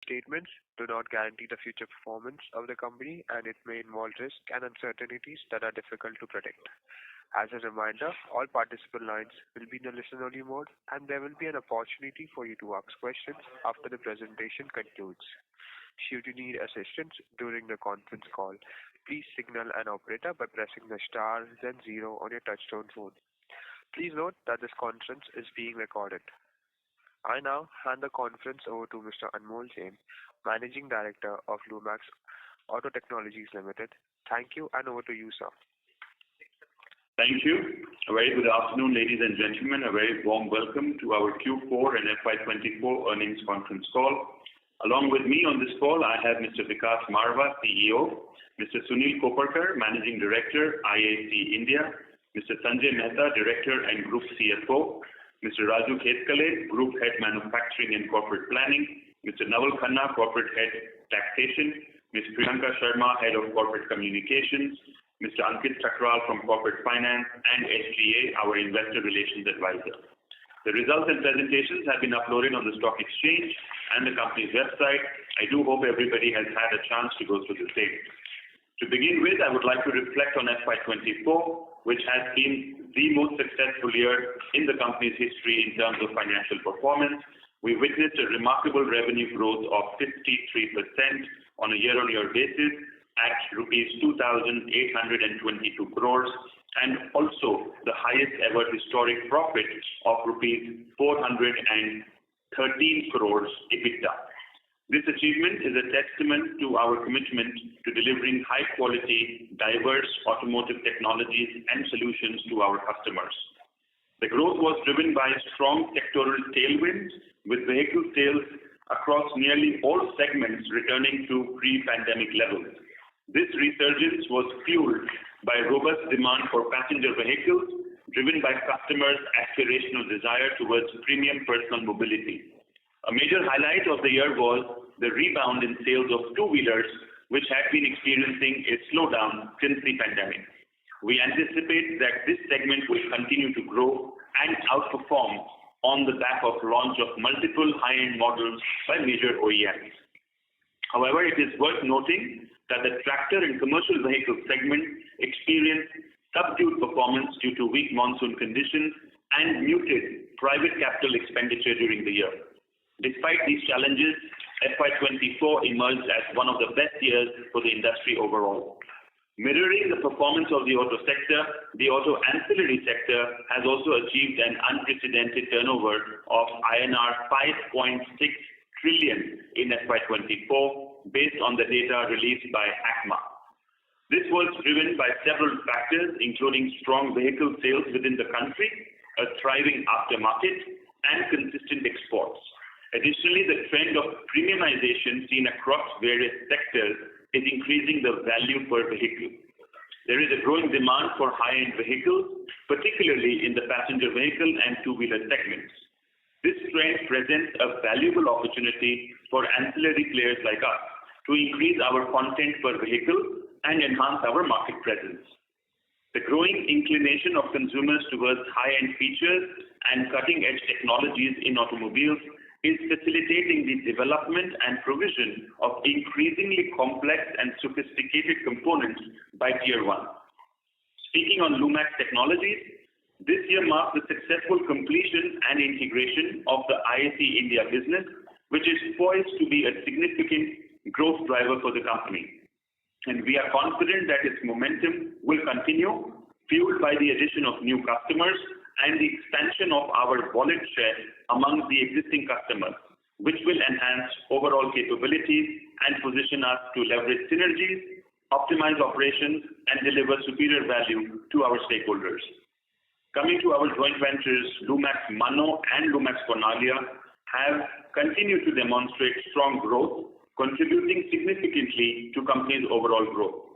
Statements do not guarantee the future performance of the company, and it may involve risks and uncertainties that are difficult to predict. As a reminder, all participant lines will be in a listen-only mode, and there will be an opportunity for you to ask questions after the presentation concludes. Should you need assistance during the conference call, please signal an operator by pressing the star then zero on your touchtone phone. Please note that this conference is being recorded. I now hand the conference over to Mr. Anmol Jain, Managing Director of Lumax Auto Technologies Limited. Thank you, and over to you, sir. Thank you. A very good afternoon, ladies and gentlemen. A very warm welcome to our Q4 and FY24 earnings conference call. Along with me on this call, I have Mr. Vikas Marwah, CEO, Mr. Sunil Koparkar, Managing Director, IAC India, Mr. Sanjay Mehta, Director and Group CFO, Mr. Raju Khetkale, Group Head Manufacturing and Corporate Planning, Mr. Naval Khanna, Corporate Head Taxation, Ms. Priyanka Sharma, Head of Corporate Communications, Mr. Ankit Thakral from Corporate Finance, and SGA, our Investor Relations Advisor. The results and presentations have been uploaded on the stock exchange and the company's website. I do hope everybody has had a chance to go through the same. To begin with, I would like to reflect on FY24, which has been the most successful year in the company's history in terms of financial performance. We witnessed a remarkable revenue growth of 53% on a year-on-year basis at rupees 2,822 crores, and also the highest ever historic profit of rupees 413 crores EBITDA. This achievement is a testament to our commitment to delivering high-quality, diverse automotive technologies and solutions to our customers. The growth was driven by strong sectoral tailwinds, with vehicle sales across nearly all segments returning to pre-pandemic levels. This resurgence was fueled by robust demand for passenger vehicles, driven by customers' aspirational desire towards premium personal mobility. A major highlight of the year was the rebound in sales of two-wheelers, which had been experiencing a slowdown since the pandemic. We anticipate that this segment will continue to grow and outperform on the back of launch of multiple high-end models by major OEMs. However, it is worth noting that the tractor and commercial vehicle segment experienced subdued performance due to weak monsoon conditions and muted private capital expenditure during the year. Despite these challenges, FY24 emerged as one of the best years for the industry overall. Mirroring the performance of the auto sector, the auto ancillary sector has also achieved an unprecedented turnover of INR 5.6 trillion in FY24, based on the data released by ACMA. This was driven by several factors, including strong vehicle sales within the country, a thriving aftermarket, and consistent exports. Additionally, the trend of premiumization seen across various sectors is increasing the value per vehicle. There is a growing demand for high-end vehicles, particularly in the passenger vehicle and two-wheeler segments. This trend presents a valuable opportunity for ancillary players like us to increase our content per vehicle and enhance our market presence. The growing inclination of consumers towards high-end features and cutting-edge technologies in automobiles is facilitating the development and provision of increasingly complex and sophisticated components by Tier 1. Speaking on Lumax Technologies, this year marks the successful completion and integration of the IAC India business, which is poised to be a significant growth driver for the company. And we are confident that its momentum will continue, fueled by the addition of new customers and the expansion of our wallet share among the existing customers, which will enhance overall capabilities and position us to leverage synergies, optimize operations, and deliver superior value to our stakeholders. Coming to our joint ventures, Lumax Mano and Lumax Cornaglia have continued to demonstrate strong growth, contributing significantly to company's overall growth.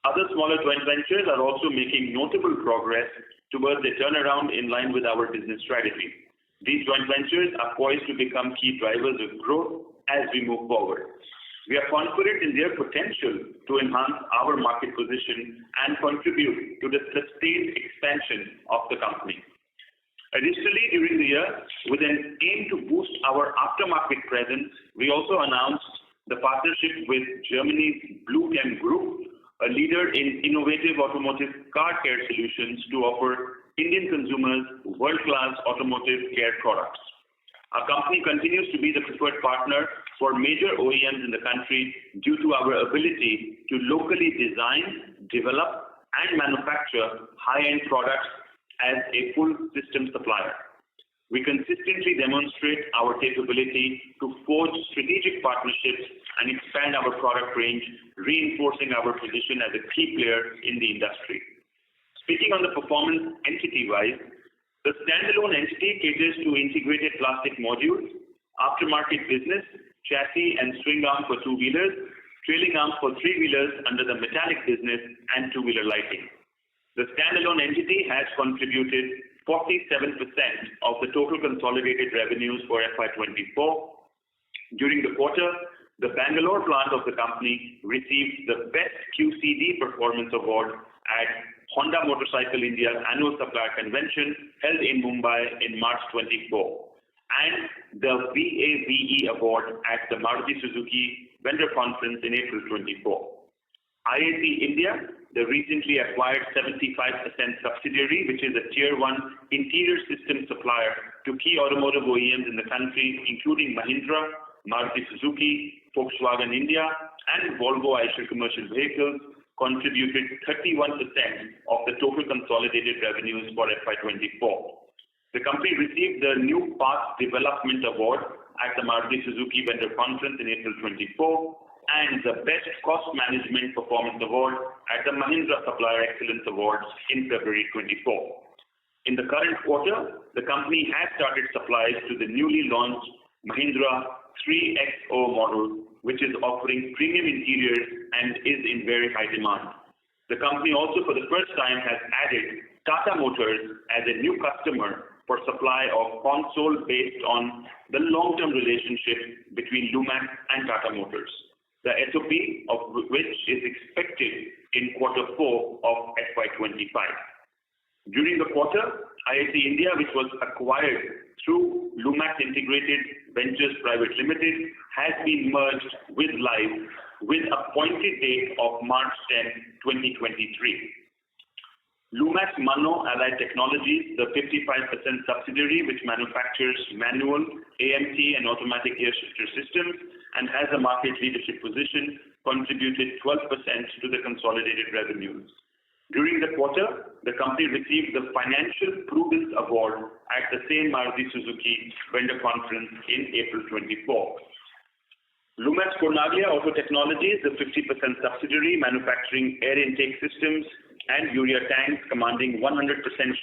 Other smaller joint ventures are also making notable progress towards a turnaround in line with our business strategy. These joint ventures are poised to become key drivers of growth as we move forward. We are confident in their potential to enhance our market position and contribute to the sustained expansion of the company. Additionally, during the year, with an aim to boost our aftermarket presence, we also announced the partnership with Germany's Blue Chem Group, a leader in innovative automotive car care solutions, to offer Indian consumers world-class automotive care products. Our company continues to be the preferred partner for major OEMs in the country due to our ability to locally design, develop, and manufacture high-end products as a full system supplier. We consistently demonstrate our capability to forge strategic partnerships and expand our product range, reinforcing our position as a key player in the industry. Speaking on the performance entity-wise, the standalone entity caters to integrated plastic modules, aftermarket business, chassis and swing arm for two-wheelers, trailing arms for three-wheelers under the metallic business, and two-wheeler lighting. The standalone entity has contributed 47% of the total consolidated revenues for FY24. During the quarter, the Bangalore plant of the company received the Best QCD Performance Award at Honda Motorcycle India's annual supplier convention held in Mumbai in March 24, and the VAVE Award at the Maruti Suzuki Vendor Conference in April 24. IAC India, the recently acquired 75% subsidiary, which is a Tier 1 interior system supplier to key automotive OEMs in the country, including Mahindra, Maruti Suzuki, Volkswagen India, and Volvo Eicher Commercial Vehicles, contributed 31% of the total consolidated revenues for FY24. The company received the New Path Development Award at the Maruti Suzuki Vendor Conference in April 24, and the Best Cost Management Performance Award at the Mahindra Supplier Excellence Awards in February 24. In the current quarter, the company has started supplies to the newly launched Mahindra 3XO model, which is offering premium interiors and is in very high demand. The company also, for the first time, has added Tata Motors as a new customer for supply of console based on the long-term relationship between Lumax and Tata Motors, the SOP of which is expected in Q4 of FY25. During the quarter, IAC India, which was acquired through Lumax Integrated Ventures Private Limited, has been merged with Live with appointed date of March 10, 2023. Lumax Mano Allied Technologies, the 55% subsidiary which manufactures manual, AMT and automatic gear shifter systems and has a market leadership position, contributed 12% to the consolidated revenues. During the quarter, the company received the Financial Prudence Award at the same Maruti Suzuki Vendor Conference in April 24. Lumax Cornaglia Auto Technologies, the 50% subsidiary manufacturing air intake systems and urea tanks, commanding 100%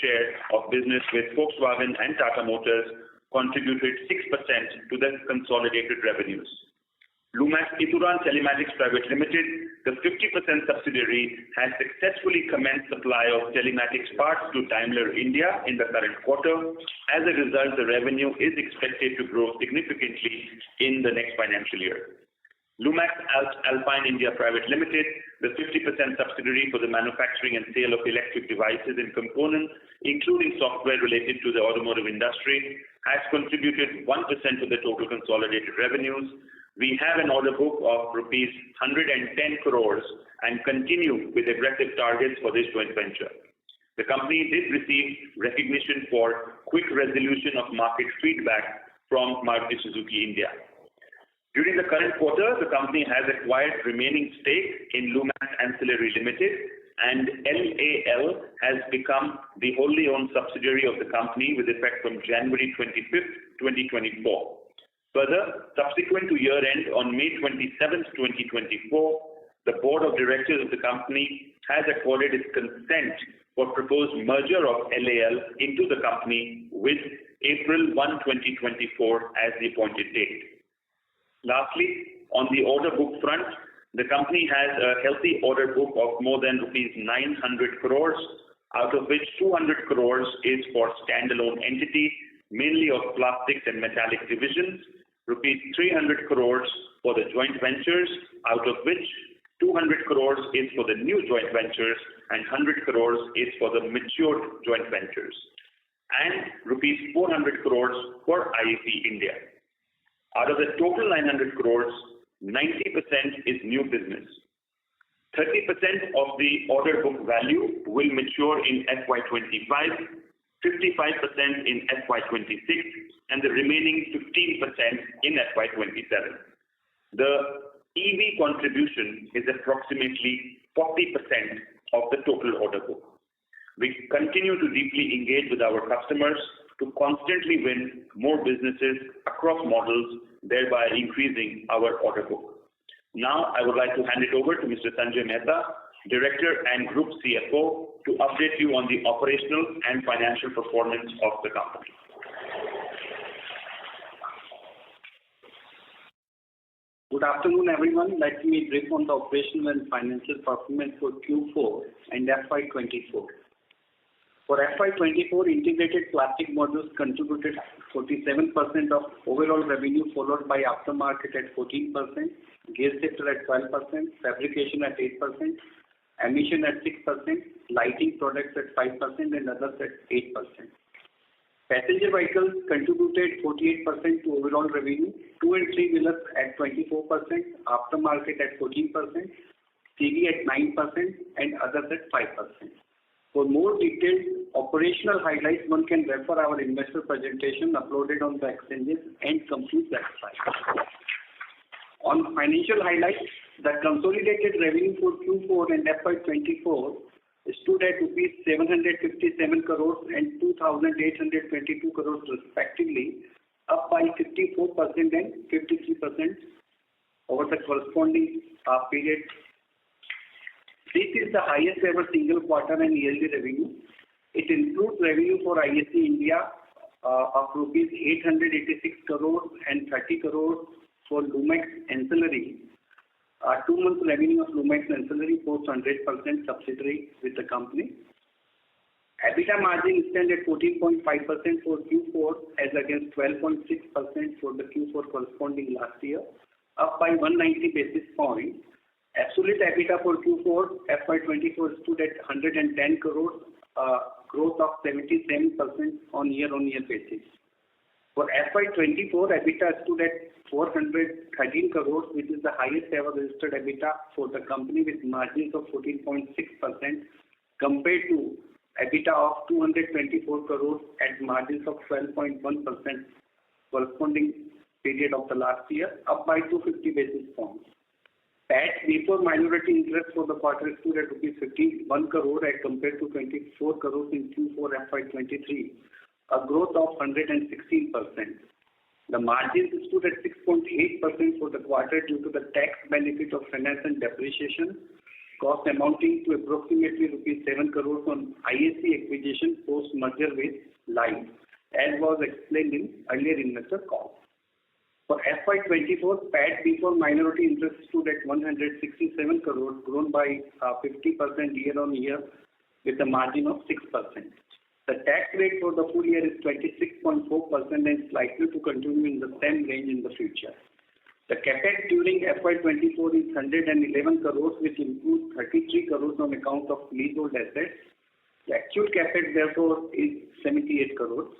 share of business with Volkswagen and Tata Motors, contributed 6% to the consolidated revenues. Lumax Ituran Telematics Private Limited, the 50% subsidiary, has successfully commenced supply of telematics parts to Daimler India in the current quarter. As a result, the revenue is expected to grow significantly in the next financial year. Lumax Alpine India Private Limited, the 50% subsidiary for the manufacturing and sale of electric devices and components, including software related to the automotive industry, has contributed 1% to the total consolidated revenues. We have an order book of rupees 110 crores and continue with aggressive targets for this joint venture. The company did receive recognition for quick resolution of market feedback from Maruti Suzuki India. During the current quarter, the company has acquired remaining stake in Lumax Ancillary Limited, and LAL has become the wholly owned subsidiary of the company with effect from January 25th, 2024. Further, subsequent to year-end on May 27th, 2024, the board of directors of the company has accorded its consent for proposed merger of LAL into the company with April 1, 2024 as the appointed date. Lastly, on the order book front, the company has a healthy order book of more than rupees 900 crores, out of which 200 crores is for standalone entity, mainly of plastics and metallic divisions, rupees 300 crores for the joint ventures, out of which 200 crores is for the new joint ventures and 100 crores is for the matured joint ventures. and rupees 400 crores for IAC India. Out of the total 900 crores, 90% is new business. 30% of the order book value will mature in FY25, 55% in FY26, and the remaining 15% in FY27. The EV contribution is approximately 40% of the total order book. We continue to deeply engage with our customers to constantly win more businesses across models, thereby increasing our order book. Now, I would like to hand it over to Mr. Sanjay Mehta, Director and Group CFO, to update you on the operational and financial performance of the company. Good afternoon, everyone. Let me brief on the operational and financial performance for Q4 and FY24. For FY24, integrated plastic modules contributed 47% of overall revenue, followed by aftermarket at 14%, gear sector at 12%, fabrication at 8%, emission at 6%, lighting products at 5%, and others at 8%. Passenger vehicles contributed 48% to overall revenue, 2 and 3 wheelers at 24%, aftermarket at 14%, CV at 9%, and others at 5%. For more detailed operational highlights, one can refer our investor presentation uploaded on the exchanges and company's website. On financial highlights, the consolidated revenue for Q4 and FY24 stood at rupees 757 crores and 2,822 crores respectively, up by 54% and 53% over the corresponding period. This is the highest ever single quarter and yearly revenue. It includes revenue for IAC India of rupees 886 crores and 30 crores for Lumax Ancillary. 2 months revenue of Lumax Ancillary post 100% subsidiary with the company. EBITDA margin stand at 14.5% for Q4 as against 12.6% for the Q4 corresponding last year, up by 190 basis points. Absolute EBITDA for Q4 FY24 stood at 110 crores, growth of 77% on year-on-year basis. For FY24, EBITDA stood at 413 crores, which is the highest ever registered EBITDA for the company with margins of 14.6% compared to EBITDA of 224 crores at margins of 12.1% corresponding period of the last year, up by 250 basis points. PAT before minority interest for the quarter stood at rupees 51 crore as compared to 24 crores in Q4 FY23, a growth of 116%. The margins stood at 6.8% for the quarter due to the tax benefit of finance and depreciation, cost amounting to approximately rupees 7 crores on IAC acquisition post merger with Line, as was explained in earlier investor call. For FY24, PAT before minority interest stood at 167 crores, grown by 50% year-on-year with a margin of 6%. The tax rate for the full year is 26.4% and is likely to continue in the same range in the future. The CapEx during FY24 is 111 crores, which includes 33 crores on account of leasehold assets. The actual CapEx therefore is 78 crores.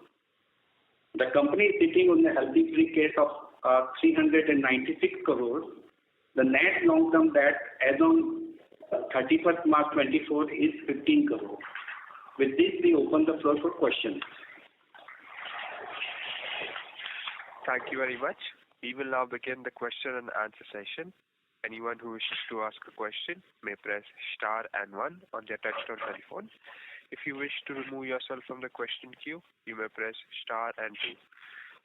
The company is sitting on a healthy free cash of 396 crores. The net long-term debt as on 31st March 24 is 15 crores. With this, we open the floor for questions. Thank you very much. We will now begin the question and answer session. Anyone who wishes to ask a question may press star and 1 on their touchtone telephone. If you wish to remove yourself from the question queue, you may press star and 2.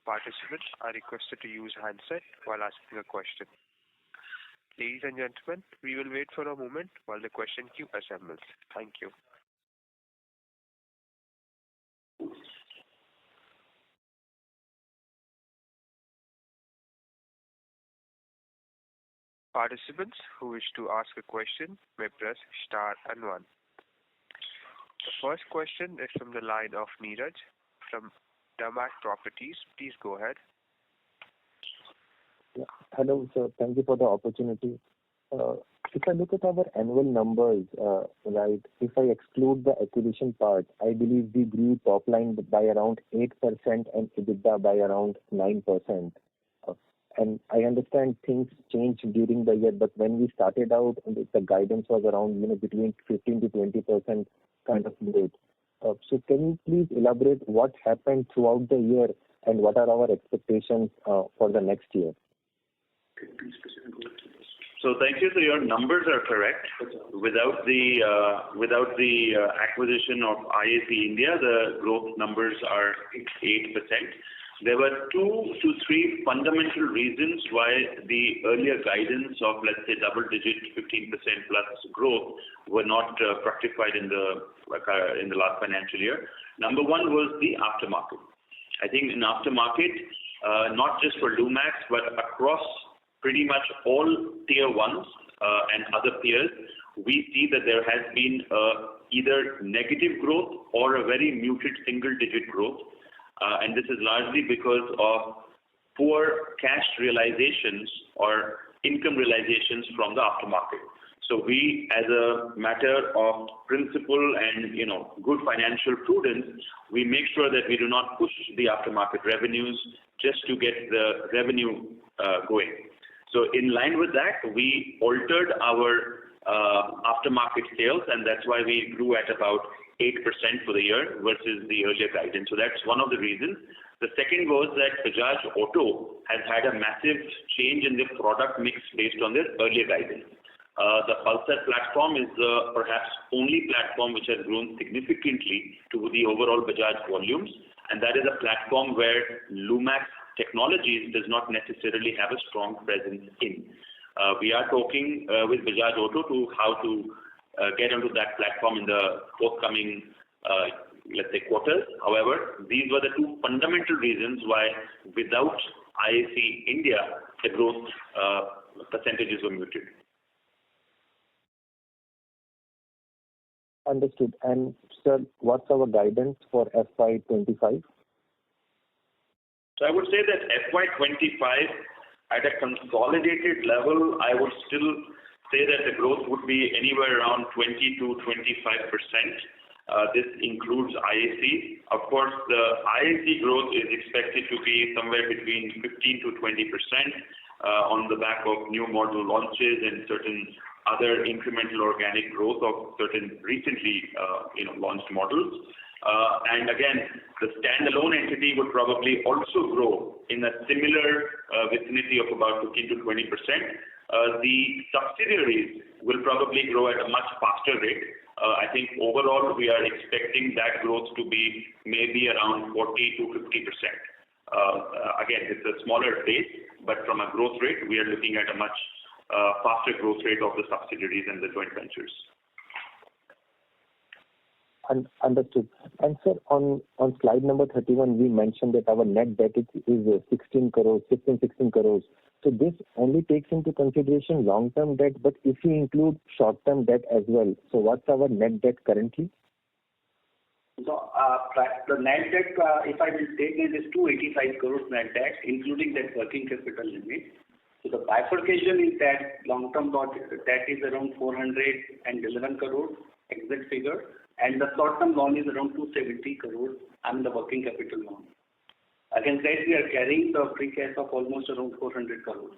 Participants are requested to use handset while asking a question. Ladies and gentlemen, we will wait for a moment while the question queue assembles. Thank you. Participants who wish to ask a question may press star and 1. The first question is from the line of Neeraj from Lumax Properties. Please go ahead. Yeah. Hello, sir. Thank you for the opportunity. If I look at our annual numbers, right, if I exclude the acquisition part, I believe we grew top line by around 8% and EBITDA by around 9%. And I understand things changed during the year, but when we started out, the guidance was around, between 15 to 20% kind of growth. So can you please elaborate what happened throughout the year and what are our expectations for the next year? So thank you. So your numbers are correct. Without the acquisition of IAC India, the growth numbers are 8%. There were 2 to 3 fundamental reasons why the earlier guidance of, let's say, double-digit 15% plus growth were not fructified in the last financial year. Number one was the aftermarket. I think in aftermarket, not just for Lumax, but across pretty much all tier ones and other peers, we see that there has been either negative growth or a very muted single-digit growth. And this is largely because of poor cash realizations or income realizations from the aftermarket. So we, as a matter of principle and good financial prudence, we make sure that we do not push the aftermarket revenues just to get the revenue going. So in line with that, we altered our aftermarket sales, and that's why we grew at about 8% for the year versus the earlier guidance. So that's one of the reasons. The second was that Bajaj Auto has had a massive change in the product mix based on their earlier guidance. The Pulsar platform is the perhaps only platform which has grown significantly to the overall Bajaj volumes, and that is a platform where Lumax Technologies does not necessarily have a strong presence in. We are talking with Bajaj Auto to how to get onto that platform in the forthcoming, let's say, quarters. However, these were the 2 fundamental reasons why without IAC India, the growth percentages were muted. Understood. And sir, what's our guidance for FY25? So I would say that FY25 at a consolidated level, I would still say that the growth would be anywhere around 20 to 25%. This includes IAC. Of course, the IAC growth is expected to be somewhere between 15 to 20% on the back of new model launches and certain other incremental organic growth of certain recently launched models. And again, the standalone entity would probably also grow in a similar vicinity of about 15 to 20%. The subsidiaries will probably grow at a much faster rate. I think overall we are expecting that growth to be maybe around 40 to 50%. Again, it's a smaller base, but from a growth rate, we are looking at a much faster growth rate of the subsidiaries and the joint ventures. Understood. And sir, on slide number 31, we mentioned that our net debt is 16 crores. So this only takes into consideration long-term debt, but if you include short-term debt as well, so what's our net debt currently? So the net debt, if I will take it, is 285 crores net debt, including that working capital limit. So the bifurcation is that long-term debt is around 411 crores, exact figure, and the short-term loan is around 270 crores, and the working capital loan. Against that, we are carrying the free cash of almost around 400 crores.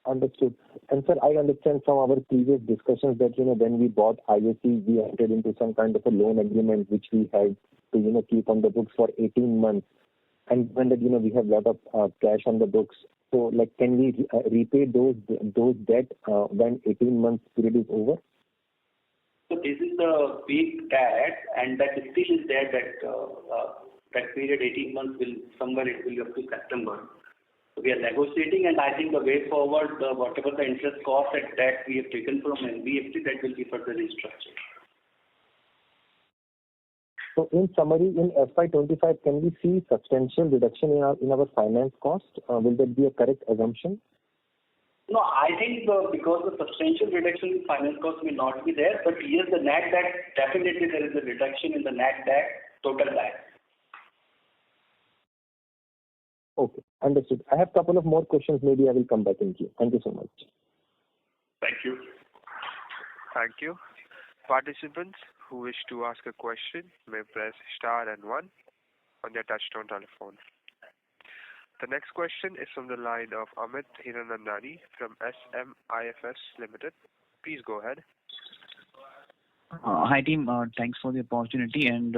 Understood. And sir, I understand from our previous discussions that, when we bought IAC, we entered into some kind of a loan agreement which we had to, keep on the books for 18 months. And when that, we have a lot of cash on the books. So, can we repay those debt when 18 months period is over? So this is the big debt, and that still is there, that period 18 months will be up to September. So we are negotiating, and I think the way forward, whatever the interest cost at that we have taken from NBFC, that will be further restructured. So in summary, in FY25, can we see substantial reduction in our finance cost? Will that be a correct assumption? No, I think because the substantial reduction in finance cost will not be there, but yes, the net debt, definitely there is a reduction in the net debt, total debt. Okay. Understood. I have a couple of more questions. Maybe I will come back in queue. Thank you so much. Thank you. Thank you. Participants who wish to ask a question may press star and 1 on their touchtone telephone. The next question is from the line of Amit Hiranandani from SMIFS Limited. Please go ahead. Hi team, thanks for the opportunity and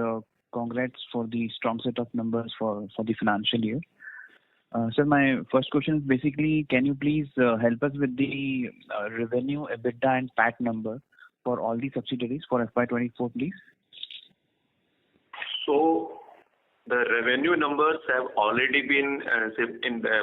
congrats for the strong set of numbers for the financial year. Sir, my first question is basically, can you please help us with the revenue, EBITDA and PAT number for all the subsidiaries for FY24, please? So, the revenue numbers have already been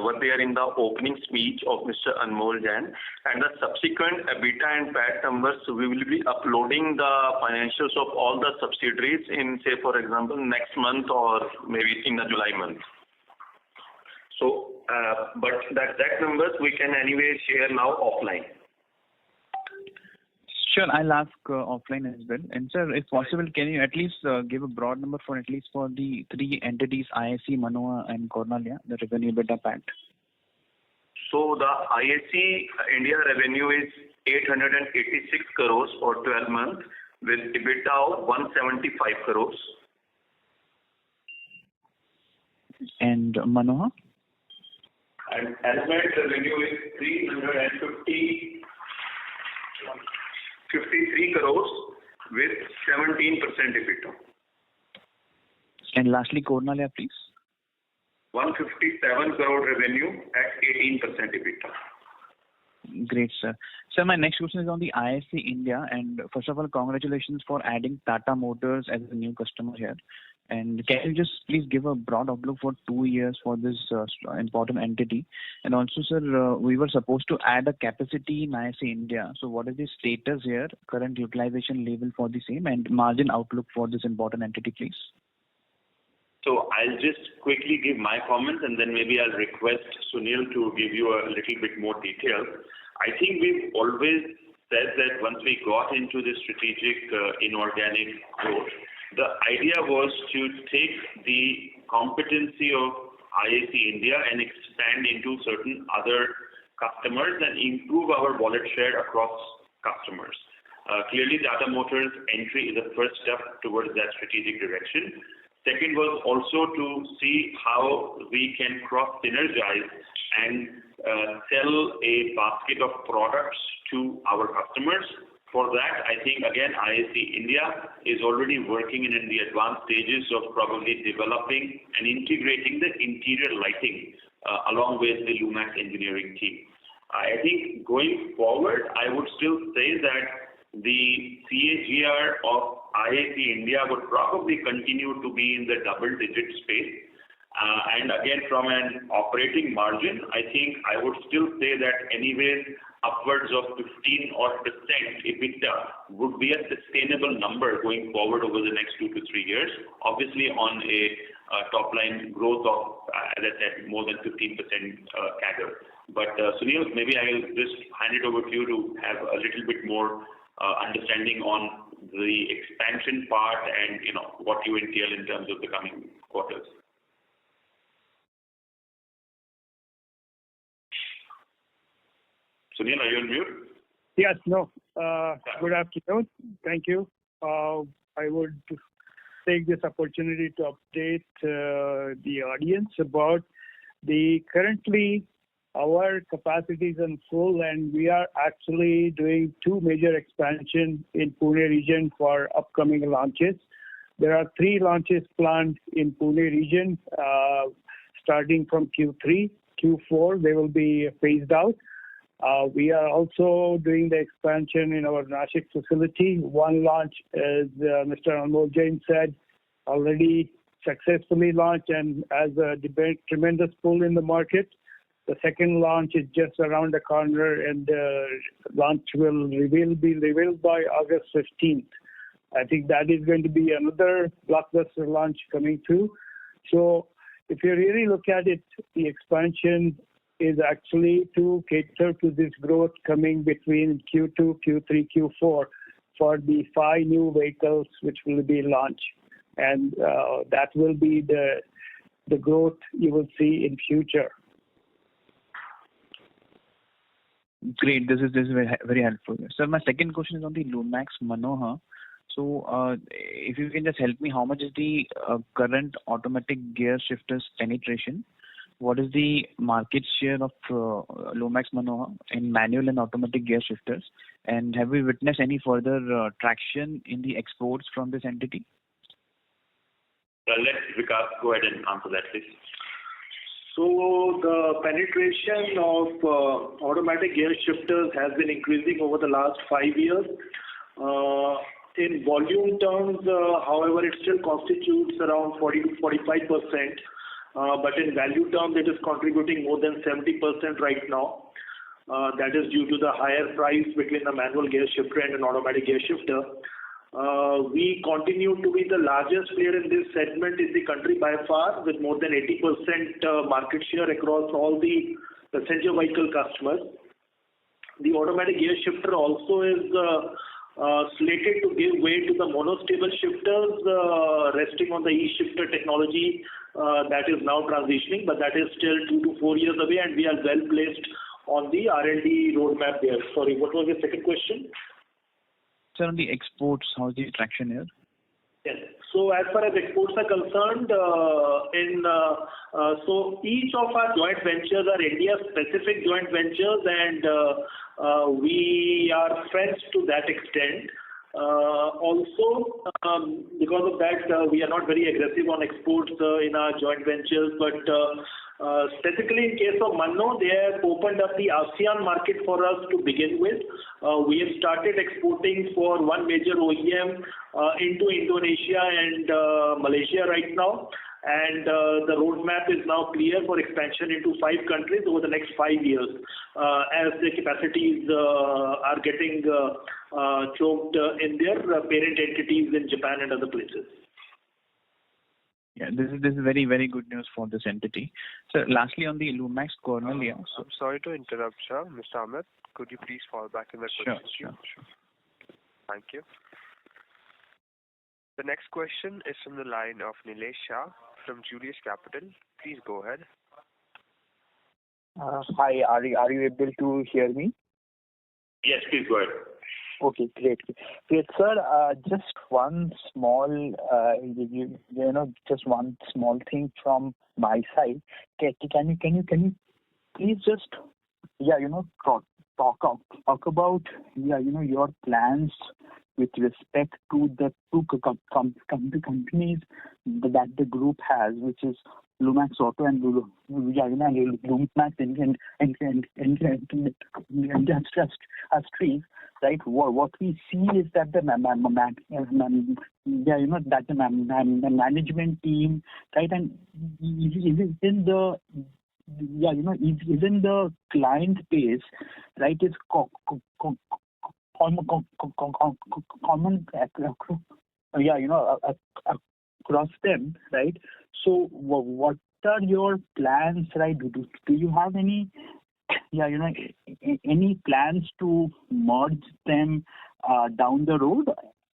what they are in the opening speech of Mr. Anmol Jain, and the subsequent EBITDA and PAT numbers, we will be uploading the financials of all the subsidiaries in, say, for example, next month or maybe in the July month. So, but the exact numbers we can anyway share now offline. Sure, I'll ask offline as well. And sir, if possible, can you at least give a broad number for at least for the three entities, IAC, Manoa and Cornalia, the revenue, EBITDA, PAT? So the IAC India revenue is 886 crores for 12 months with EBITDA of 175 crores. And Manoa? And Almed revenue is 353 crores with 17% EBITDA. And lastly, Cornalia, please. 157 crore revenue at 18% EBITDA. Great, sir. Sir, my next question is on the IAC India. And first of all, congratulations for adding Tata Motors as a new customer here. And can you just please give a broad outlook for 2 years for this important entity? And also, sir, we were supposed to add a capacity in IAC India. So what is the status here, current utilization level for the same and margin outlook for this important entity, please? So I'll just quickly give my comments and then maybe I'll request Sunil to give you a little bit more detail. I think we've always said that once we got into this strategic inorganic growth, the idea was to take the competency of IAC India and expand into certain other customers and improve our wallet share across customers. Clearly, Tata Motors entry is the first step towards that strategic direction. Second was also to see how we can cross-synergize and sell a basket of products to our customers. For that, I think, again, IAC India is already working in the advanced stages of probably developing and integrating the interior lighting along with the Lumax engineering team. I think going forward, I would still say that the CAGR of IAC India would probably continue to be in the double-digit space. And again, from an operating margin, I think I would still say that anyways upwards of 15% EBITDA would be a sustainable number going forward over the next 2 to 3 years. Obviously on a top line growth of, as I said, more than 15% CAGR. But Sunil, maybe I will just hand it over to you to have a little bit more understanding on the expansion part and what you entail in terms of the coming quarters. Sunil, are you on mute? Yes, no. Good afternoon. Thank you. I would take this opportunity to update the audience about the currently our capacities in full, and we are actually doing 2 major expansion in Pune region for upcoming launches. There are 3 launches planned in Pune region starting from Q3, Q4. They will be phased out. We are also doing the expansion in our Nashik facility. One launch, as Mr. Anmol Jain said, already successfully launched and has a tremendous pull in the market. The second launch is just around the corner, and launch will be revealed by August 15th. I think that is going to be another blockbuster launch coming through. So if you really look at it, the expansion is actually to cater to this growth coming between Q2, Q3, Q4 for the 5 new vehicles which will be launched. And that will be the growth you will see in future. Great. This is very, very helpful. Sir, my second question is on the Lumax Manohar. So, if you can just help me, how much is the current automatic gear shifters penetration? What is the market share of Lumax Manohar in manual and automatic gear shifters? And have we witnessed any further traction in the exports from this entity? Let Vikas go ahead and answer that, please. So the penetration of automatic gear shifters has been increasing over the last 5 years. In volume terms, however, it still constitutes around 40 to 45%. But in value terms, it is contributing more than 70% right now. That is due to the higher price between the manual gear shifter and an automatic gear shifter. We continue to be the largest player in this segment in the country by far, with more than 80% market share across all the passenger vehicle customers. The automatic gear shifter also is slated to give way to the monostable shifters, resting on the e-shifter technology that is now transitioning, but that is still 2 to 4 years away, and we are well placed on the R&D roadmap there. Sorry, what was your second question? Sir, on the exports, how is the traction here? Yes. So as far as exports are concerned, so each of our joint ventures are India-specific joint ventures, and we are friends to that extent. Also, because of that, we are not very aggressive on exports in our joint ventures, but specifically in case of Manno, they have opened up the ASEAN market for us to begin with. We have started exporting for one major OEM into Indonesia and Malaysia right now. And the roadmap is now clear for expansion into 5 countries over the next 5 years, as the capacities are getting choked in their parent entities in Japan and other places. Yeah, this is very, very good news for this entity. So, lastly, on the Lumax Cornelia. I'm sorry to interrupt, sir. Mr. Amit, could you please fall back in the question queue? Sure. Thank you. The next question is from the line of Nilesh Shah from Julius Capital. Please go ahead. Hi, are you able to hear me? Yes, please go ahead. Okay, great, sir. Just one small, just one small thing from my side. Can you please just, talk about, your plans with respect to the two companies that the group has, which is Lumax Auto and Lumax Industries, right? What we see is that the management team, right, and even the client base, right, is common across them, right? So what are your plans, right? Do you have any any plans to merge them down the road?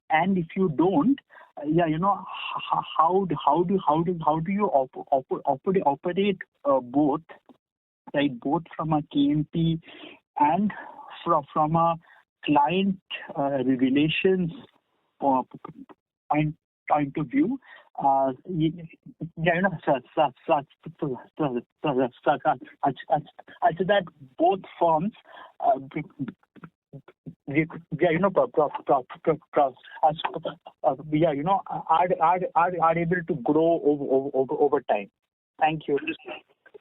And if you don't, how do you operate both, right? Both from a KMP and from a client relations point of view, that both firms are able to grow over time. Thank you.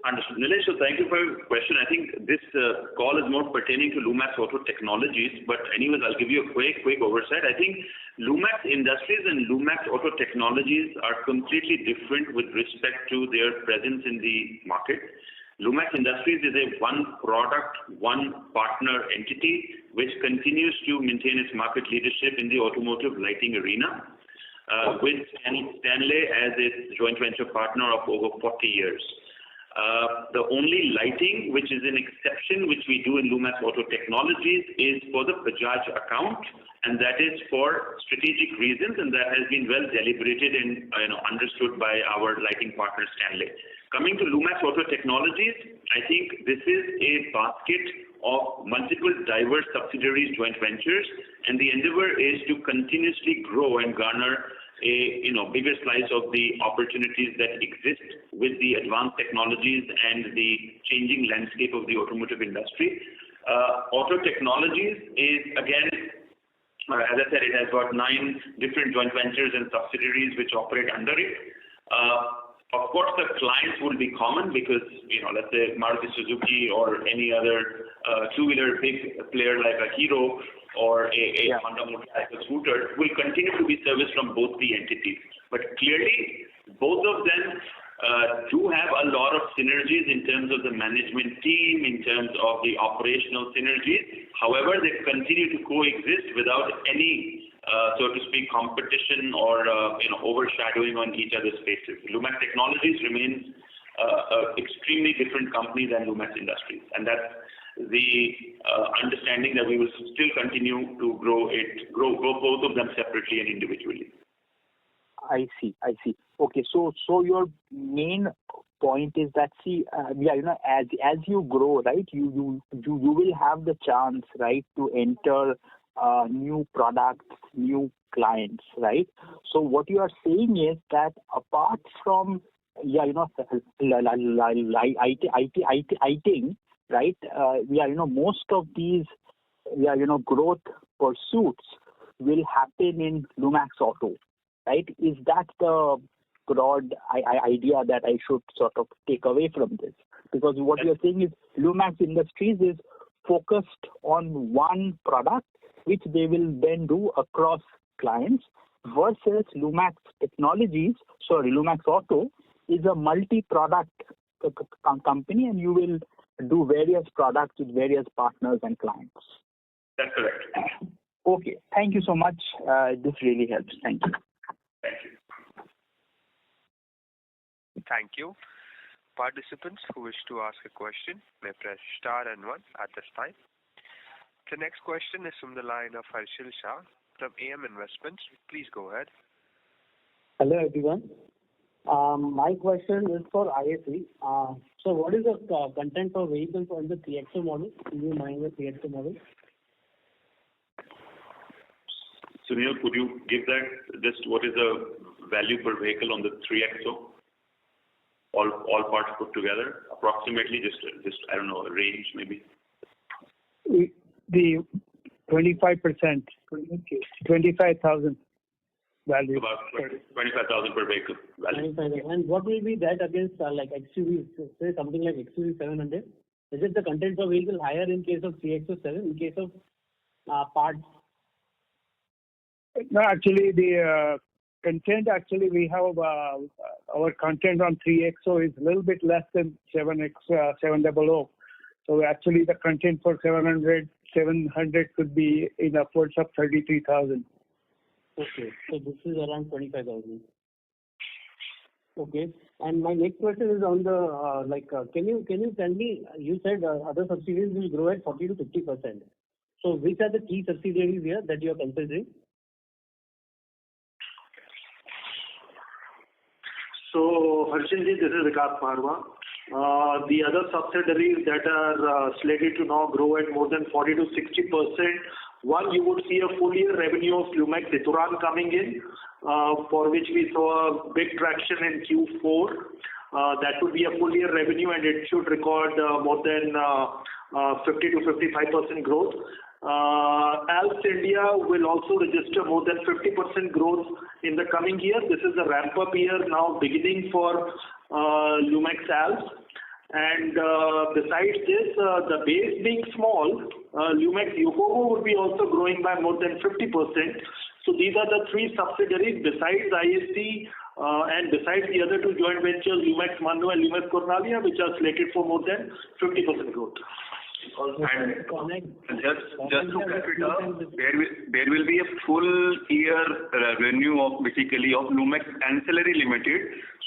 Understood. Nilesh, so thank you for your question. I think this call is more pertaining to Lumax Auto Technologies, but anyways, I'll give you a quick oversight. I think Lumax Industries and Lumax Auto Technologies are completely different with respect to their presence in the market. Lumax Industries is a one product, one partner entity which continues to maintain its market leadership in the automotive lighting arena, with Stanley as its joint venture partner of over 40 years. The only lighting which is an exception which we do in Lumax Auto Technologies is for the Bajaj account, and that is for strategic reasons, and that has been well deliberated and understood by our lighting partner Stanley. Coming to Lumax Auto Technologies, I think this is a basket of multiple diverse subsidiaries, joint ventures, and the endeavor is to continuously grow and garner a bigger slice of the opportunities that exist with the advanced technologies and the changing landscape of the automotive industry. Auto Technologies is again, as I said, it has got 9 different joint ventures and subsidiaries which operate under it. Of course, the clients will be common because, let's say Maruti Suzuki or any other two-wheeler big player like a Hero or a Honda motorcycle scooter will continue to be serviced from both the entities. But clearly, both of them do have a lot of synergies in terms of the management team, in terms of the operational synergies. However, they continue to coexist without any so to speak, competition or overshadowing on each other's faces. Lumax Technologies remains an extremely different company than Lumax Industries, and that's the understanding that we will still continue to grow both of them separately and individually. I see. Okay, so your main point is that as you grow, right, you will have the chance, right, to enter new products, new clients, right? So what you are saying is that apart from right, most of these growth pursuits will happen in Lumax Auto, right? Is that the broad idea that I should sort of take away from this? Because what you are saying is Lumax Industries is focused on one product which they will then do across clients, versus Lumax Auto is a multi-product company, and you will do various products with various partners and clients. That's correct. Okay, thank you so much. This really helps. Thank you. Thank you. Thank you. Participants who wish to ask a question may press star and 1 at this time. The next question is from the line of Harshil Shah from AM Investments. Please go ahead. Hello everyone. My question is for ISE. So what is the content per vehicle for the 3XO model? Do you mind the 3XO model? Sunil, could you give that just what is the value per vehicle on the 3XO? All parts put together, approximately, just I don't know, a range maybe. The 25%, 25,000 value. About 25,000 per vehicle value. And what will be that against like XUV, say something like XUV 700? Is it the content per vehicle higher in case of 3XO7, in case of parts? No, actually the content, we have our content on 3XO is a little bit less than 700. So actually the content for 700 could be in upwards of 33,000. Okay, so this is around 25,000. Okay, and my next question is on the can you tell me? You said other subsidiaries will grow at 40 to 50%. So which are the key subsidiaries here that you are considering? So Harshilji, this is Vikas Marwa. The other subsidiaries that are slated to now grow at more than 40 to 60%. One, you would see a full year revenue of Lumax Ituran coming in, for which we saw a big traction in Q4. That would be a full year revenue, and it should record more than 50 to 55% growth. Alps India will also register more than 50% growth in the coming year. This is a ramp-up year now beginning for Lumax Alps. And besides this, the base being small, Lumax Yokomo would be also growing by more than 50%. So these are the three subsidiaries besides ISC and besides the other two joint ventures, Lumax Manu and Lumax Cornalia, which are slated for more than 50% growth. And just to wrap it up, there will be a full year revenue of Lumax Ancillary Limited,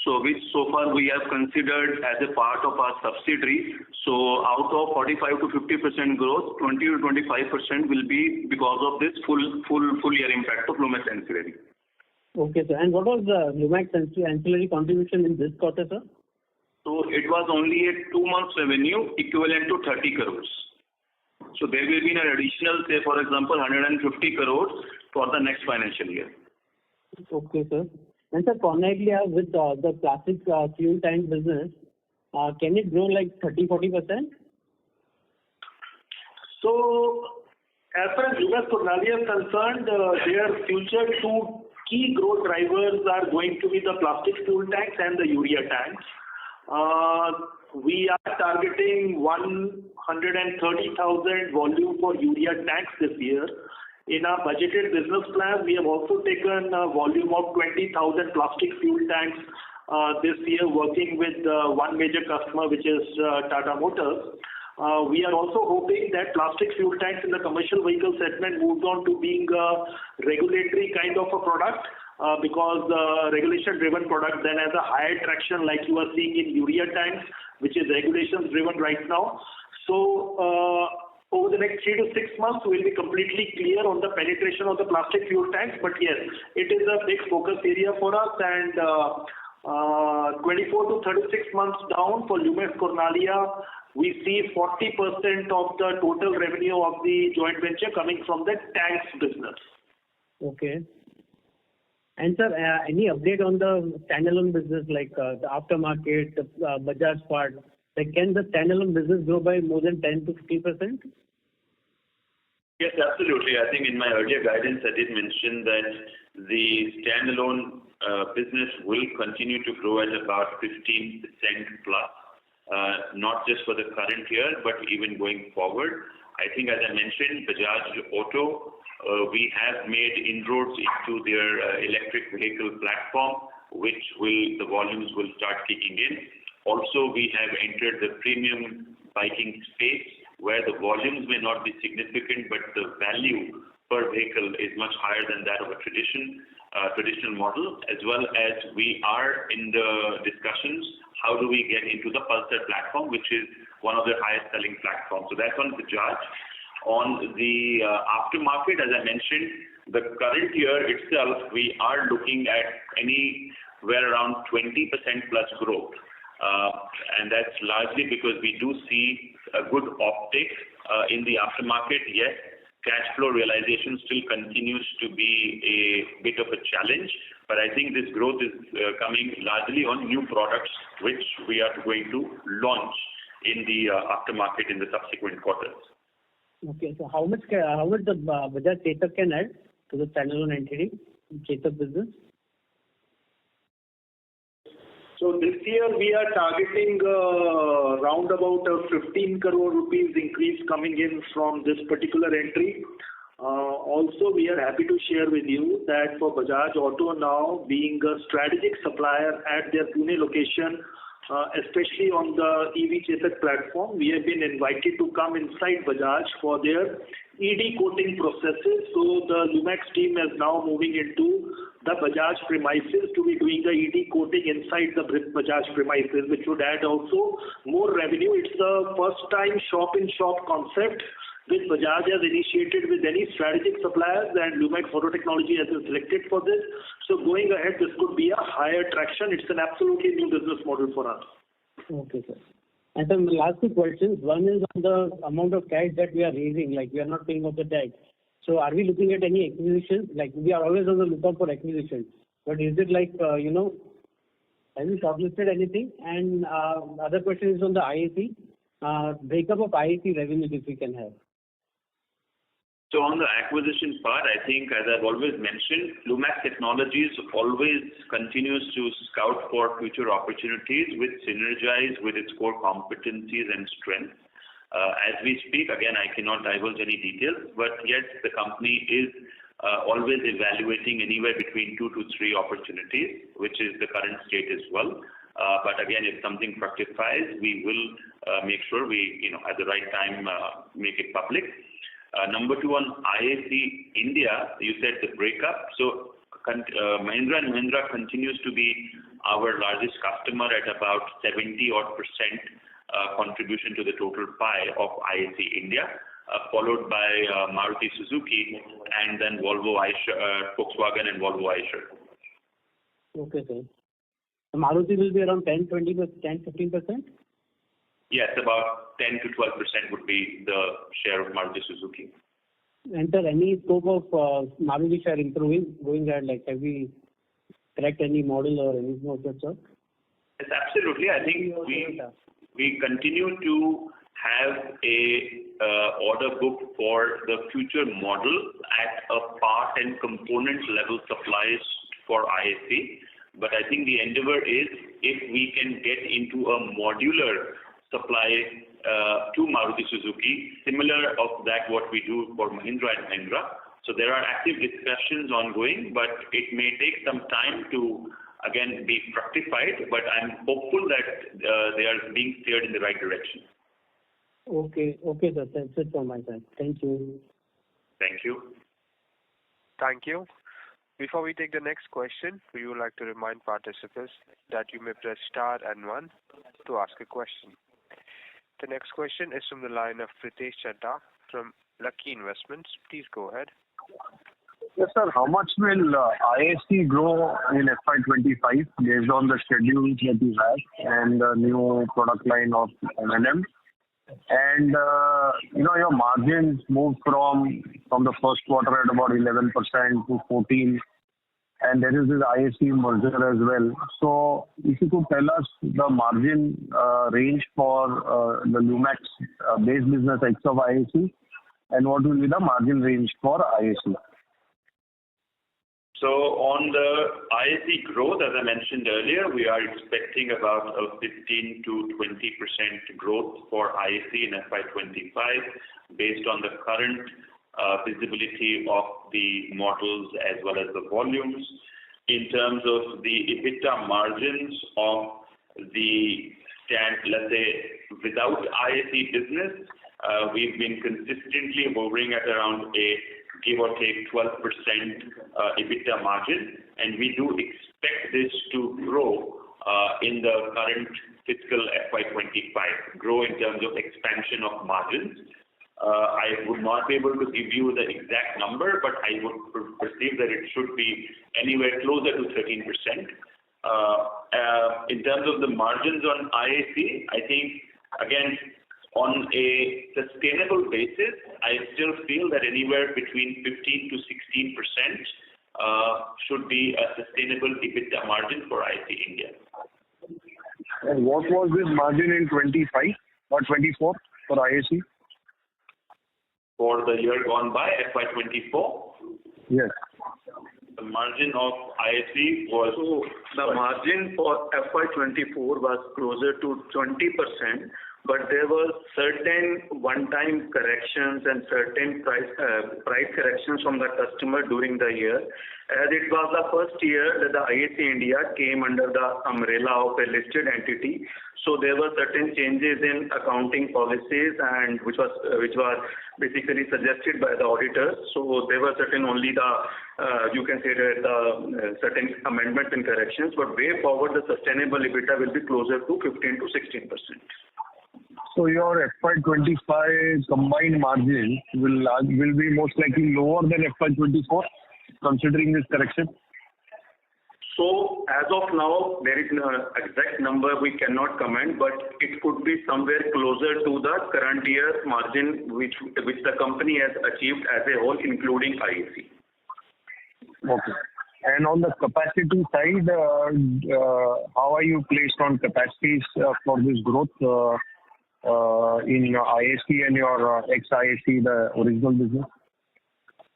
so which so far we have considered as a part of our subsidiary. So out of 45 to 50% growth, 20 to 25% will be because of this full year impact of Lumax Ancillary. Okay, sir. And what was the Lumax Ancillary contribution in this quarter, sir? So it was only a 2 months revenue equivalent to 30 crores. So there will be an additional, say, for example, 150 crores for the next financial year. Okay, sir. And sir, connectly with the plastic fuel tank business, can it grow like 30-40%? So, as far as Lumax Cornaglia is concerned, their future two key growth drivers are going to be the plastic fuel tanks and the urea tanks. We are targeting 130,000 volume for urea tanks this year. In our budgeted business plan, we have also taken a volume of 20,000 plastic fuel tanks this year, working with one major customer, which is Tata Motors. We are also hoping that plastic fuel tanks in the commercial vehicle segment moves on to being a regulatory kind of a product, because the regulation-driven product then has a higher traction, like you are seeing in urea tanks, which is regulations-driven right now. So, over the next 3 to 6 months, we'll be completely clear on the penetration of the plastic fuel tanks. But yes, it is a big focus area for us, and 24 to 36 months down for Lumax Cornaglia, we see 40% of the total revenue of the joint venture coming from the tanks business. Okay. And sir, any update on the standalone business, like the aftermarket, the Bajaj part? Like, can the standalone business grow by more than 10 to 50%? Yes, absolutely. I think in my earlier guidance, I did mention that the standalone business will continue to grow at about 15% plus, not just for the current year, but even going forward. I think, as I mentioned, Bajaj Auto, we have made inroads into their electric vehicle platform, which the volumes will start kicking in. Also, we have entered the premium biking space, where the volumes may not be significant, but the value per vehicle is much higher than that of a traditional model, as well as we are in the discussions, how do we get into the Pulsar platform, which is one of their highest selling platforms. So that's on Bajaj. On the aftermarket, as I mentioned, the current year itself, we are looking at anywhere around 20% plus growth. And that's largely because we do see a good optic in the aftermarket. Yes, cash flow realization still continues to be a bit of a challenge, but I think this growth is coming largely on new products, which we are going to launch in the aftermarket in the subsequent quarters. Okay, so how much the Bajaj Chetak can add to the standalone entity, Chetak business? So this year we are targeting round about 15 crore rupees increase coming in from this particular entry. Also, we are happy to share with you that for Bajaj Auto now being a strategic supplier at their Pune location, especially on the EV Chetak platform, we have been invited to come inside Bajaj for their ED coating processes. So the Lumax team is now moving into the Bajaj premises to be doing the ED coating inside the Bajaj premises, which would add also more revenue. It's the first time shop-in-shop concept which Bajaj has initiated with any strategic suppliers, and Lumax Auto Technology has been selected for this. So going ahead, this could be a higher traction. It's an absolutely new business model for us. Okay, sir. And then the last two questions. One is on the amount of cash that we are raising, like we are not paying off the debt. So are we looking at any acquisitions? Like, we are always on the lookout for acquisitions. But is it like, have you shortlisted anything? And other question is on the IAC. Breakup of IAC revenues, if we can have. So on the acquisition part, I think, as I've always mentioned, Lumax Technologies always continues to scout for future opportunities which synergize with its core competencies and strengths. As we speak, again, I cannot divulge any details, but yes, the company is always evaluating anywhere between 2 to 3 opportunities, which is the current state as well. But again, if something fructifies, we will make sure we, at the right time, make it public. Number 2, on IAC India, you said the breakup. So Mahindra & Mahindra continues to be our largest customer at about 70-odd% contribution to the total pie of IAC India, followed by Maruti Suzuki, and then Volkswagen and Volvo Eicher. Okay, sir. So Maruti will be around 10, 20%, 10, 15%? Yes, about 10 to 12% would be the share of Maruti Suzuki. And sir, any scope of Maruti share improving going ahead? Like, have we cracked any model or anything of that sort? Yes, absolutely. I think we continue to have a order book for the future model at a part and component level supplies for IAC. But I think the endeavor is if we can get into a modular supply to Maruti Suzuki, similar of that what we do for Mahindra and Mahindra. So there are active discussions ongoing, but it may take some time to again be fructified, but I'm hopeful that they are being steered in the right direction. Okay, sir. That's it from my side. Thank you. Thank you. Thank you. Before we take the next question, we would like to remind participants that you may press star and 1 to ask a question. The next question is from the line of Pritesh Chadha from Lucky Investments. Please go ahead. Yes, sir. How much will IAC grow in FY25 based on the schedules that you have and the new product line of M&M? And, your margins moved from the first quarter at about 11% to 14%. And there is this IAC merger as well. So if you could tell us the margin range for the Lumax base business X of IAC, and what will be the margin range for IAC? So on the IAC growth, as I mentioned earlier, we are expecting about a 15 to 20% growth for IAC in FY25 based on the current visibility of the models as well as the volumes. In terms of the EBITDA margins of the let's say, without IAC business, we've been consistently hovering at around a give or take 12% EBITDA margin, and we do expect this to grow in the current fiscal FY25, grow in terms of expansion of margins. I would not be able to give you the exact number, but I would perceive that it should be anywhere closer to 13%. In terms of the margins on IAC, I think, again, on a sustainable basis, I still feel that anywhere between 15 to 16% should be a sustainable EBITDA margin for IAC India. And what was this margin in 25 or 24 for IAC? For the year gone by, FY24? Yes. The margin of IAC was... So the margin for FY24 was closer to 20%, but there were certain one-time corrections and certain price corrections from the customer during the year. As it was the first year that the IAC India came under the umbrella of a listed entity, so there were certain changes in accounting policies and which were basically suggested by the auditors. So there were certain only you can say that certain amendments and corrections, but way forward the sustainable EBITDA will be closer to 15 to 16%. So your FY25 combined margin will be most likely lower than FY24, considering this correction? So as of now, there is no exact number we cannot comment, but it could be somewhere closer to the current year margin which the company has achieved as a whole, including IAC. Okay. And on the capacity side, how are you placed on capacities for this growth in your IAC and your ex-IAC, the original business?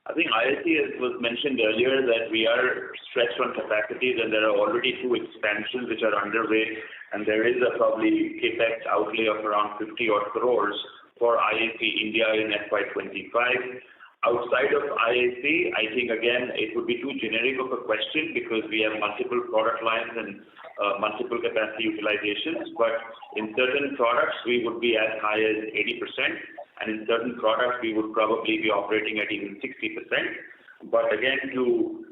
I think IAC, as was mentioned earlier, that we are stretched on capacities and there are already 2 expansions which are underway, and there is a probably capex outlay of around 50 odd crores for IAC India in FY25. Outside of IAC, I think again it would be too generic of a question because we have multiple product lines and multiple capacity utilizations, but in certain products we would be as high as 80%, and in certain products we would probably be operating at even 60%. But again, to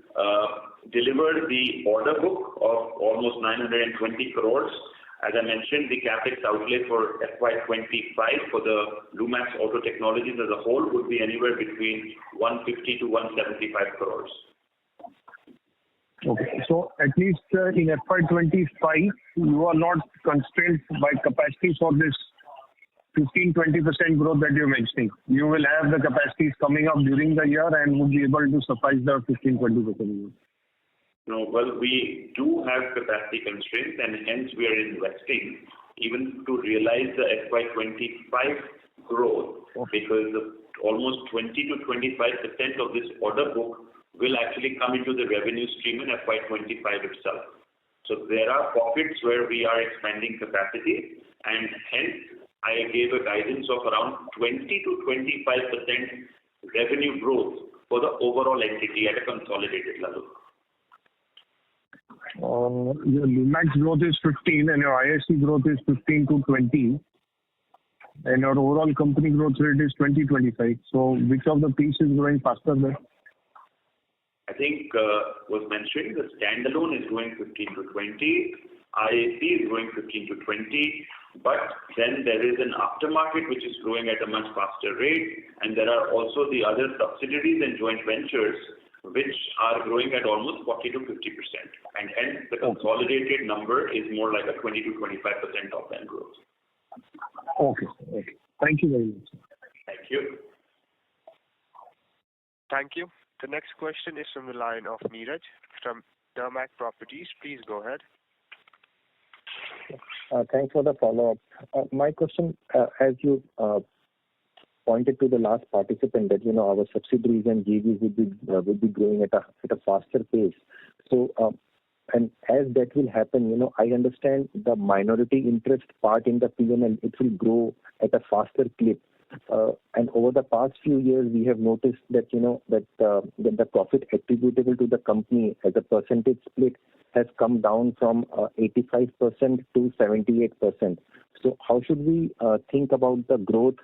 deliver the order book of almost 920 crores, as I mentioned, the capex outlay for FY25 for the Lumax Auto Technologies as a whole would be anywhere between 150 to 175 crores. Okay. So at least in FY25, you are not constrained by capacity for this 15-20% growth that you're mentioning, you will have the capacities coming up during the year and would be able to suffice the 15-20% growth? No, well, we do have capacity constraints, and hence we are investing even to realize the FY25 growth, because almost 20 to 25% of this order book will actually come into the revenue stream in FY25 itself. So there are pockets where we are expanding capacity, and hence I gave a guidance of around 20 to 25% revenue growth for the overall entity at a consolidated level. Your Lumax growth is 15 and your ISC growth is 15 to 20, and your overall company growth rate is 20-25. So which of the piece is growing faster there? I think was mentioned the standalone is growing 15 to 20, IAC is growing 15 to 20, but then there is an aftermarket which is growing at a much faster rate, and there are also the other subsidiaries and joint ventures which are growing at almost 40 to 50%, and hence the consolidated number is more like a 20 to 25% top line growth. Okay. Thank you very much. Thank you. Thank you. The next question is from the line of Neeraj from Dermac Properties. Please go ahead. Thanks for the follow-up. My question, as you pointed to the last participant, that our subsidiaries and JVs would be growing at a faster pace. So, and as that will happen, I understand the minority interest part in the P&L, it will grow at a faster clip. And over the past few years, we have noticed that that the profit attributable to the company as a percentage split has come down from 85% to 78%. So how should we think about the growth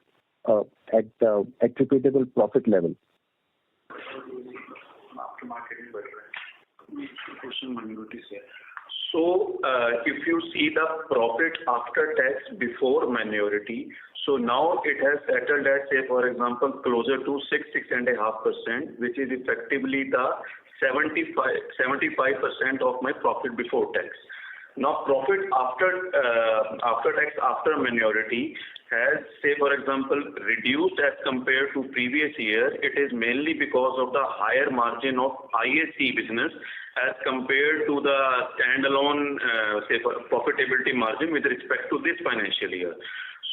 at the attributable profit level? So if you see the profit after tax before minority, so now it has settled at, say, for example, closer to 6.5%, which is effectively the 75% of my profit before tax. Now, profit after tax after minority has, say, for example, reduced as compared to previous year. It is mainly because of the higher margin of IAC business as compared to the standalone, say, profitability margin with respect to this financial year.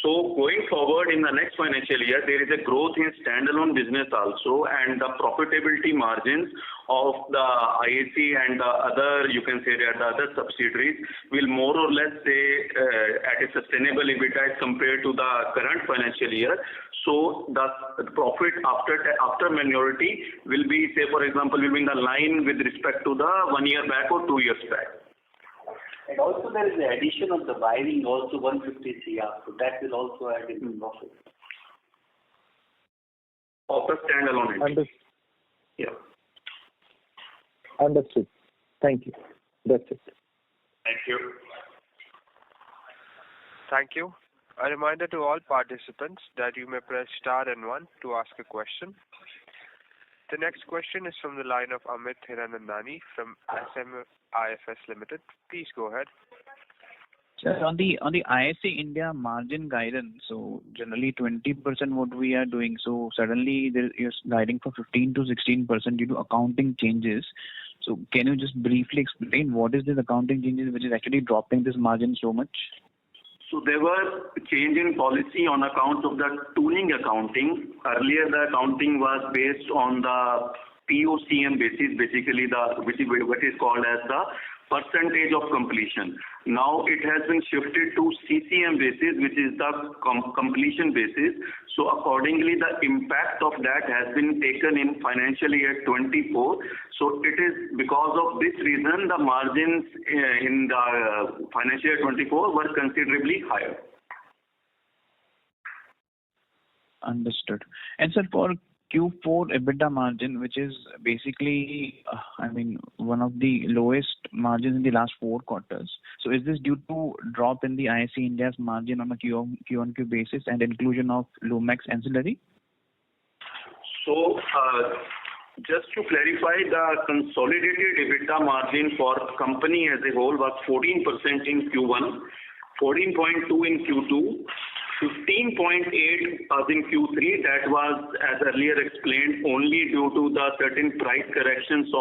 So going forward in the next financial year, there is a growth in standalone business also, and the profitability margins of the IAC and the other, you can say that the other subsidiaries will more or less say at a sustainable EBITDA as compared to the current financial year. So the profit after minority will be, say, for example, will be in the line with respect to the 1 year back or 2 years back. And also there is the addition of the wiring also 150 CR, so that will also add in profit. Of the standalone entity. Yeah. Understood. Thank you. That's it. Thank you. Thank you. A reminder to all participants that you may press star and 1 to ask a question. The next question is from the line of Amit Hiranandani from SMIFS Limited. Please go ahead. Sir, on the ISC India margin guidance, so generally 20% what we are doing, so suddenly you're guiding for 15 to 16% due to accounting changes. So can you just briefly explain what is this accounting changes which is actually dropping this margin so much? So there was a change in policy on account of the tooling accounting. Earlier the accounting was based on the POCM basis, basically which is what is called as the percentage of completion. Now it has been shifted to CCM basis, which is the completion basis. So accordingly, the impact of that has been taken in financial year 24. So it is because of this reason the margins in the financial year 24 were considerably higher. Understood. And sir, for Q4 EBITDA margin, which is basically, one of the lowest margins in the last 4 quarters. So is this due to drop in the ISC India's margin on a Q-on-Q basis and inclusion of Lumax ancillary? So just to clarify, the consolidated EBITDA margin for company as a whole was 14% in Q1, 14.2 in Q2, 15.8 as in Q3. That was, as earlier explained, only due to the certain price corrections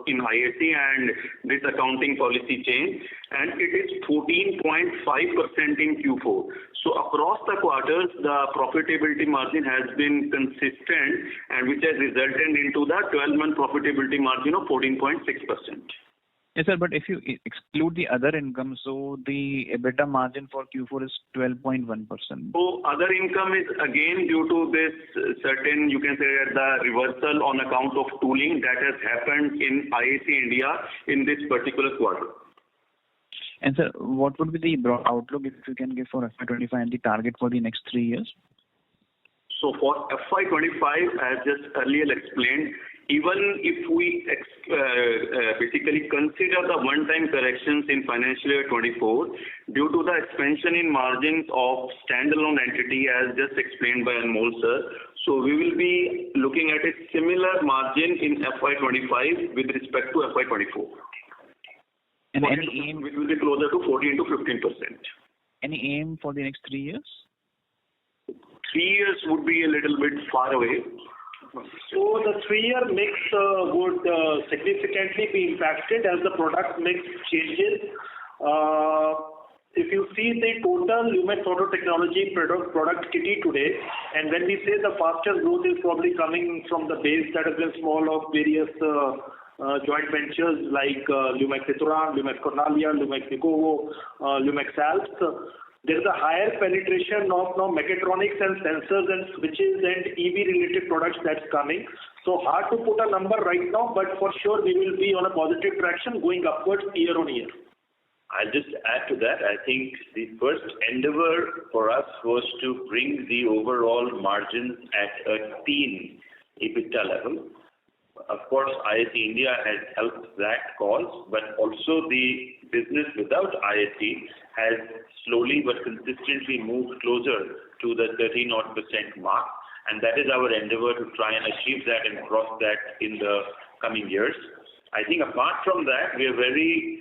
in IAC and this accounting policy change, and it is 14.5% in Q4. So across the quarters, the profitability margin has been consistent, and which has resulted into the 12-month profitability margin of 14.6%. Yes, sir, but if you exclude the other income, so the EBITDA margin for Q4 is 12.1%. So other income is again due to this certain, you can say, the reversal on account of tooling that has happened in IAC India in this particular quarter. And sir, what would be the broad outlook if you can give for FY25 and the target for the next 3 years? So for FY25, as just earlier explained, even if we basically consider the one-time corrections in financial year 24, due to the expansion in margins of standalone entity, as just explained by Anmol sir, so we will be looking at a similar margin in FY25 with respect to FY24. And any aim? It will be closer to 14 to 15%. Any aim for the next 3 years? 3 years would be a little bit far away. So the 3-year mix would significantly be impacted as the product mix changes. If you see the total Lumax Auto Technology product kitty today, and when we say the fastest growth is probably coming from the base that has been small of various joint ventures like Lumax Ituran, Lumax Cornalia, Lumax Nikovo, Lumax Alps. There is a higher penetration of now mechatronics and sensors and switches and EV-related products that's coming. So hard to put a number right now, but for sure we will be on a positive traction going upwards year on year. I'll just add to that. I think the first endeavor for us was to bring the overall margins at a teen EBITDA level. Of course, IAC India has helped that cause, but also the business without IAC has slowly but consistently moved closer to the 13% mark, and that is our endeavor to try and achieve that and cross that in the coming years. I think apart from that, we are very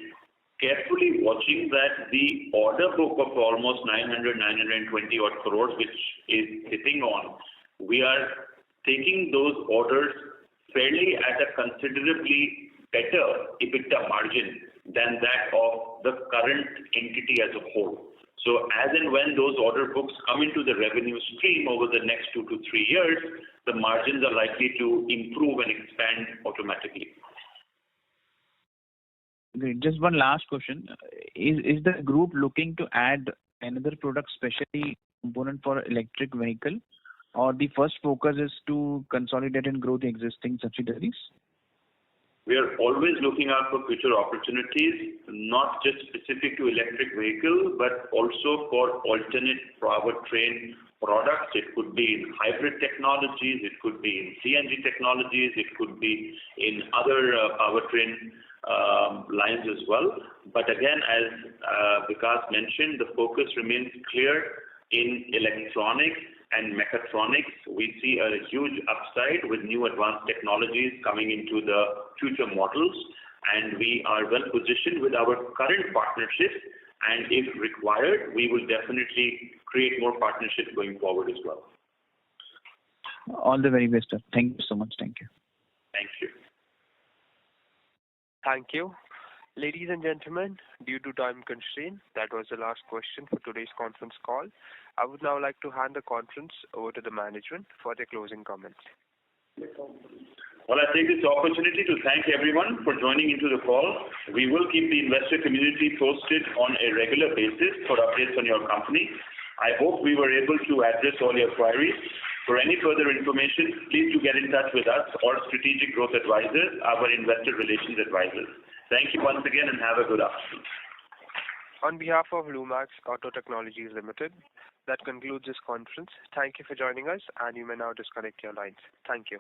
carefully watching that the order book of almost 920 odd crores, which is hitting on, we are taking those orders fairly at a considerably better EBITDA margin than that of the current entity as a whole. So as and when those order books come into the revenue stream over the next 2 to 3 years, the margins are likely to improve and expand automatically. Great. Just one last question. Is the group looking to add another product, specially component for electric vehicle, or the first focus is to consolidate and grow the existing subsidiaries? We are always looking out for future opportunities, not just specific to electric vehicle, but also for alternate powertrain products. It could be in hybrid technologies, it could be in CNG technologies, it could be in other powertrain lines as well. But again, as Vikas mentioned, the focus remains clear in electronics and mechatronics. We see a huge upside with new advanced technologies coming into the future models, and we are well positioned with our current partnerships, and if required, we will definitely create more partnerships going forward as well. All the very best, sir. Thank you so much. Thank you. Thank you. Thank you. Ladies and gentlemen, due to time constraint, that was the last question for today's conference call. I would now like to hand the conference over to the management for their closing comments. Well, I take this opportunity to thank everyone for joining into the call. We will keep the investor community posted on a regular basis for updates on your company. I hope we were able to address all your queries. For any further information, please do get in touch with us or Strategic Growth Advisors, our investor relations advisors. Thank you once again and have a good afternoon. On behalf of Lumax Auto Technologies Limited, that concludes this conference. Thank you for joining us, and you may now disconnect your lines. Thank you.